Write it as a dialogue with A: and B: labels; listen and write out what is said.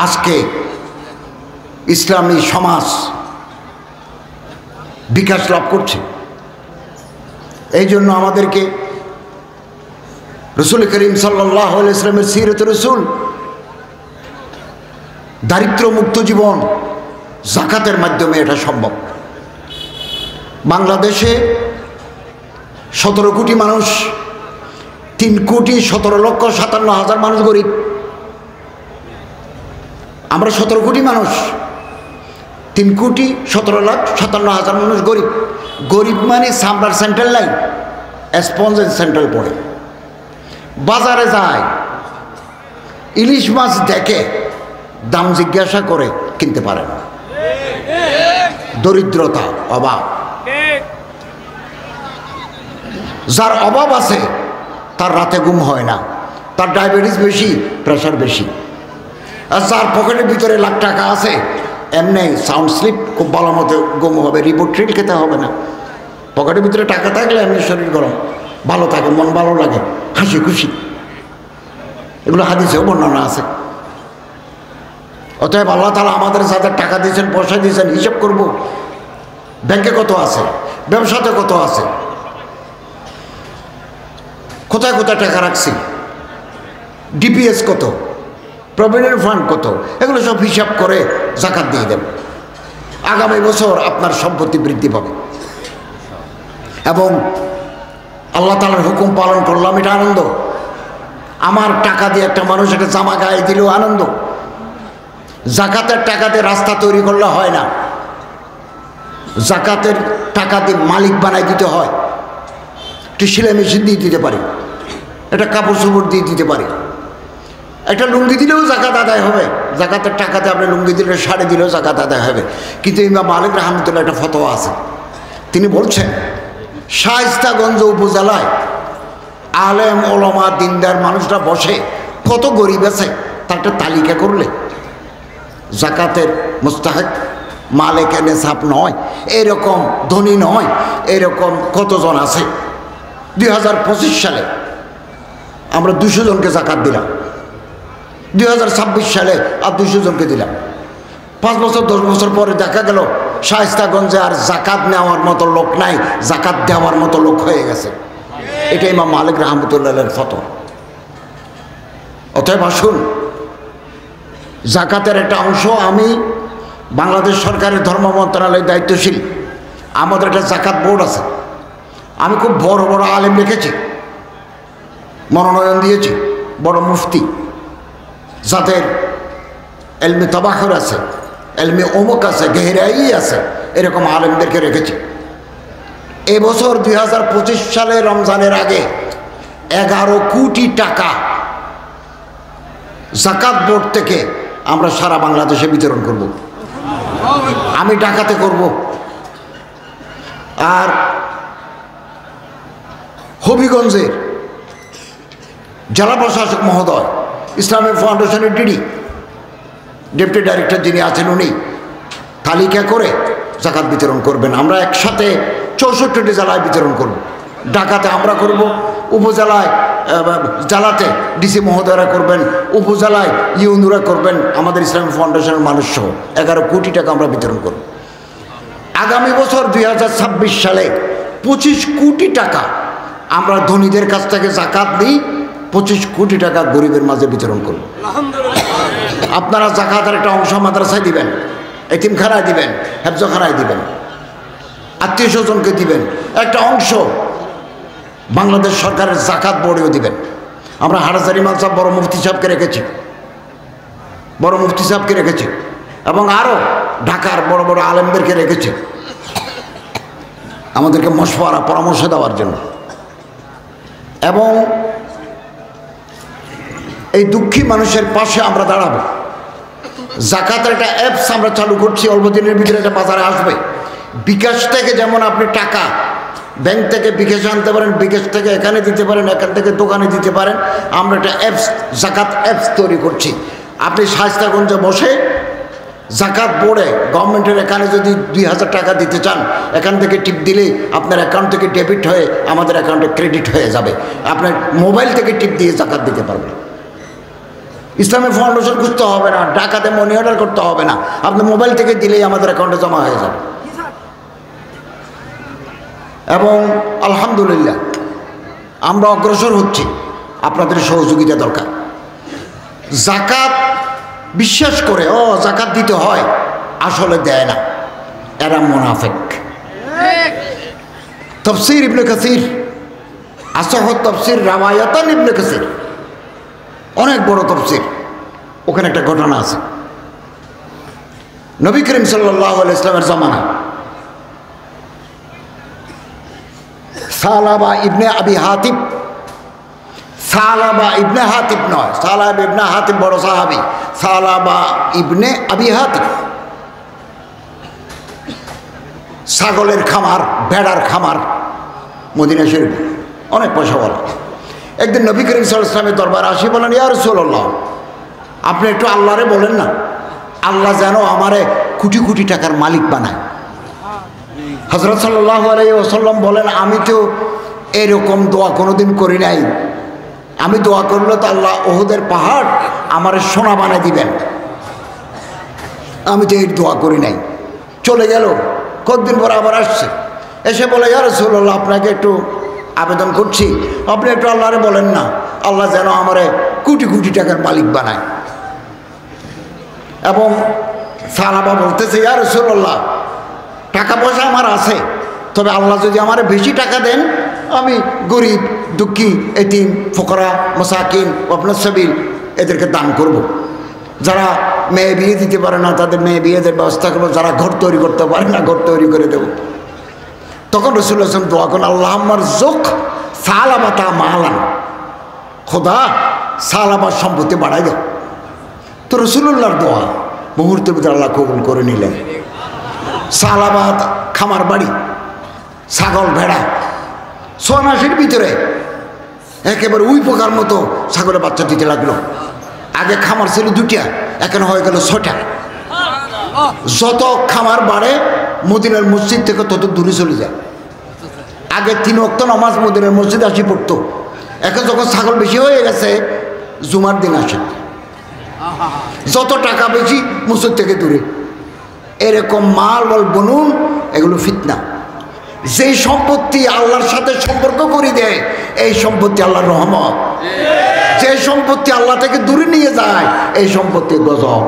A: আজকে ইসলামী সমাজ বিকাশ লাভ করছে। এই জন্য আমাদেরকে রসুল করিম সাল্লাল্লাহু আলাইহি ওয়াসাল্লামের সিরাত রসুল, দারিদ্র্যমুক্ত জীবন যাকাতের মাধ্যমে এটা সম্ভব। বাংলাদেশে 17 কোটি মানুষ, 3,17,57,000 মানুষ গরিব। আমরা 17 কোটি মানুষ, 3,17,57,000 মানুষ গরিব। গরিব মানে সামরার সেন্ট্রাল লাইন, স্পঞ্জের সেন্ট্রাল পড়ে। বাজারে যায়, ইলিশ মাছ দেখে, দাম জিজ্ঞাসা করে কিনতে পারে না। দরিদ্রতা, অভাব। যার অভাব আছে তার রাতে ঘুম হয় না, তার ডায়াবেটিস বেশি, প্রেশার বেশি। আর যার পকেটের ভিতরে লাখ টাকা আছে, এমনি সাউন্ড স্লিপ খুব ভালো মতো ঘুম হবে, রিবোট্রিল খেতে হবে না। পকেটের ভিতরে টাকা থাকলে এমনি শরীর গরম, ভালো থাকে, মন ভালো লাগে, হাসি খুশি। এগুলো হাদিসেও বর্ণনা আছে। অতএব আল্লাহ তাআলা আমাদের যাদের টাকা দিয়েছেন, পয়সা দিয়েছেন, হিসাব করব ব্যাংকে কত আছে, ব্যবসাতে কত আছে, কোথায় কোথায় টাকা রাখছি, ডিপিএস কত, প্রভিডেন্ট ফান্ড কত, এগুলো সব হিসাব করে যাকাত দিয়ে দেন। আগামী বছর আপনার সম্পত্তি বৃদ্ধি পাবে। এবং আল্লাহ তাআলার হুকুম পালন করলাম, এটা আনন্দ। আমার টাকা দিয়ে একটা মানুষ একটা জামা গায়ে দিলেও আনন্দ। যাকাতের টাকা দিয়ে রাস্তা তৈরি করলে হয় না, যাকাতের টাকা দিয়ে মালিক বানাই দিতে হয়। একটি সেলাই মেশিন দিয়ে দিতে পারি, একটা কাপড় চোপড় দিয়ে দিতে পারি, একটা লুঙ্গি দিলেও যাকাত আদায় হবে। যাকাতের টাকাতে আপনি লুঙ্গি দিলে, শাড়ি দিলেও যাকাত আদায় হবে। কিন্তু ইমাম মালিক রাহমাতুল্লাহ একটা ফতোয়া আছে, তিনি বলছেন শায়েস্তাগঞ্জ উপজেলায় আলেম ওলামা দিনদার মানুষরা বসে, কত গরিব আছে তার একটা তালিকা করলে যাকাতের মুস্তাহিক মালিকের নেশাব নয়, এরকম ধনী নয়, এরকম কতজন আছে। 2025 সালে আমরা 200 জনকে যাকাত দিলাম, 2026 সালে আর 200 জনকে দিলাম। 5 বছর 10 বছর পরে দেখা গেল শায়েস্তাগঞ্জে আর যাকাত নেওয়ার মতো লোক নাই, যাকাত দেওয়ার মতো লোক হয়ে গেছে। এটা ইমাম মালিক রাহমাতুল্লাহের ফতোয়া। অতএব আসুন, যাকাতের একটা অংশ, আমি বাংলাদেশ সরকারের ধর্ম মন্ত্রণালয়ের দায়িত্বশীল, আমাদের একটা যাকাত বোর্ড আছে। আমি খুব বড় বড় আলেম রেখেছি, মনোনয়ন দিয়েছি, বড় মুফতি, যাদের এলমে তাবাখুর আছে, এলমে অমুক আছে, গেহরাই আছে, এরকম আলেমদেরকে রেখেছি। এবছর 2025 সালে রমজানের আগে 11 কোটি টাকা যাকাত বোর্ড থেকে আমরা সারা বাংলাদেশে বিতরণ করব। আমি ঢাকাতে করব। আর হবিগঞ্জের জেলা প্রশাসক মহোদয়, ইসলামিক ফাউন্ডেশনের ডেপুটি ডাইরেক্টর যিনি আছেন, উনি তালিকা করে যাকাত বিতরণ করবেন। আমরা একসাথে 64টি জেলায় বিতরণ করব। ঢাকাতে আমরা করব, উপজেলায় জেলাতে ডিসি মহোদয়রা করবেন, উপজেলায় ইউনুরা করবেন, আমাদের ইসলামিক ফাউন্ডেশনের মানুষ সহ 11 কোটি টাকা আমরা বিতরণ করব। আগামী বছর 2026 সালে 25 কোটি টাকা আমরা ধনীদের কাছ থেকে যাকাত নিই, 25 কোটি টাকা গরিবের মাঝে বিতরণ করব। আপনারা যাকাতের একটা অংশ মাদ্রাসায় দিবেন, এতিমখানায় দিবেন, হেফজখানায় দিবেন, আত্মীয় স্বজনকে দিবেন, একটা অংশ বাংলাদেশ সরকারের যাকাত বোর্ডেও দিবেন। আমরা হাটহাজারী ইমাম সাহেব বড় মুফতি সাহেবকে রেখেছি, এবং আরও ঢাকার বড় বড় আলেমদেরকে রেখেছি আমাদেরকে মশওয়ারা, পরামর্শ দেওয়ার জন্য। এবং এই দুঃখী মানুষের পাশে আমরা দাঁড়াবো। যাকাতের একটা অ্যাপস আমরা চালু করছি, অল্প দিনের ভিতরে এটা বাজারে আসবে। বিকাশ থেকে যেমন আপনি টাকা ব্যাংক থেকে বিকাশে আনতে পারেন, বিকাশ থেকে এখানে দিতে পারেন, এখান থেকে দোকানে দিতে পারেন, আমরা একটা অ্যাপস, যাকাত অ্যাপস তৈরি করছি। আপনি শায়েস্তাগঞ্জে বসে যাকাত বোর্ডে গভর্নমেন্টের এখানে যদি 2000 টাকা দিতে চান, এখান থেকে টিপ দিলেই আপনার অ্যাকাউন্ট থেকে ডেবিট হয়ে আমাদের অ্যাকাউন্টে ক্রেডিট হয়ে যাবে। আপনার মোবাইল থেকে টিপ দিয়ে যাকাত দিতে পারবেন। ইসলামের ফাউন্ডেশন খুঁজতে হবে না, টাকাতে মানি অর্ডার করতে হবে না, আপনি মোবাইল থেকে দিলেই আমাদের অ্যাকাউন্টে জমা হয়ে যাবে। এবং আলহামদুলিল্লাহ আমরা অগ্রসর হচ্ছি, আপনাদের সহযোগিতা দরকার। যাকাত বিশ্বাস করে যাকাত দিতে হয়, আসলে দেয় না, এরা মুনাফিক। তাফসীর ইবনে কাসির, আসহ তাফসীর রাওয়ায়াতান ইবনে কাসির, অনেক বড় তাফসীর, ওখানে একটা ঘটনা আছে। নবী করিম সাল্লাল্লাহু আলাইহি ওয়াসাল্লামের জামানা সালাবা ইবনে আবি হাতিব, সালাবা ইবনে হাতিব নয়, সালাবা ইবনে হাতিব বড় সাহাবী, সালাবা ইবনে আবি হাতিব ছাগলের খামার, ভেড়ার খামার মদিনা শরীফ, অনেক পয়সা বলা। একদিন নবী করিম সাল্লাল্লাহু আলাইহি ওয়াসাল্লামের দরবারে আসি, বলেন ইয়া রাসূলুল্লাহ, আপনি একটু আল্লাহরে বলেন না, আল্লাহ যেন আমারে কোটি কোটি টাকার মালিক বানায়। হযরত সাল্লাল্লাহু আলাইহি ওয়াসাল্লাম বলেন, আমি তো এরকম দোয়া কোনোদিন করি নাই, আমি দোয়া করলে তো আল্লাহ ওহুদের পাহাড় আমারে সোনা বানিয়ে দিবেন, আমি তো এই দোয়া করি নাই। চলে গেল, কতদিন পর আবার আসছে, এসে বলে ইয়া রাসূলুল্লাহ, আপনাকে একটু আবেদন করছি, আপনি একটু আল্লাহরে বলেন না, আল্লাহ যেন আমারে কোটি কোটি টাকার মালিক বানায়। এবং সাহাবা বলতেছে ইয়া রাসূলুল্লাহ, টাকা পয়সা আমার আছে, তবে আল্লাহ যদি আমার বেশি টাকা দেন, আমি গরিব দুঃখী এতিম ফকরা মাসাকিন ওয়াবনাস সাবিল এদেরকে দান করব। যারা মেয়ে বিয়ে দিতে পারে না তাদের মেয়ে বিয়েদের ব্যবস্থা করবো, যারা ঘর তৈরি করতে পারে না ঘর তৈরি করে দেব। তখন রাসূলুল্লাহ সাল্লাল্লাহু আলাইহি ওয়াসাল্লাম দোয়া করেন, আল্লাহুম্মা রযুক সালাবাতা মালান, খোদা সালাবার সম্পত্তি বাড়াই দাও। তো রাসূলুল্লাহর দোয়া মুহূর্তের ভিতরে আল্লাহ কবুল করে নিলেন। সালাবাত খামার বাড়ি, ছাগল ভেড়া, 6 মাসের ভিতরে একেবারে উই পোকার মতো ছাগলের বাচ্চা দিতে লাগলো। আগে খামার ছিল 2টা, এখন হয়ে গেল 6টা। যত খামার বাড়ে মদিনার মসজিদ থেকে তত দূরে চলে যায়। আগে 3 ওয়াক্ত নামাজ মদিনার মসজিদে আসি পড়তো, এখন যখন ছাগল বেশি হয়ে গেছে জুমার দিন আসে। যত টাকা বেশি মসজিদ থেকে দূরে। এরকম মাল বল বনুন, এগুলো ফিতনা। যে সম্পত্তি আল্লাহর সাথে সম্পর্ক করে দেয়, এই সম্পত্তি আল্লাহর রহমত। যে সম্পত্তি আল্লাহ থেকে দূরে নিয়ে যায়, এই সম্পত্তি গজব।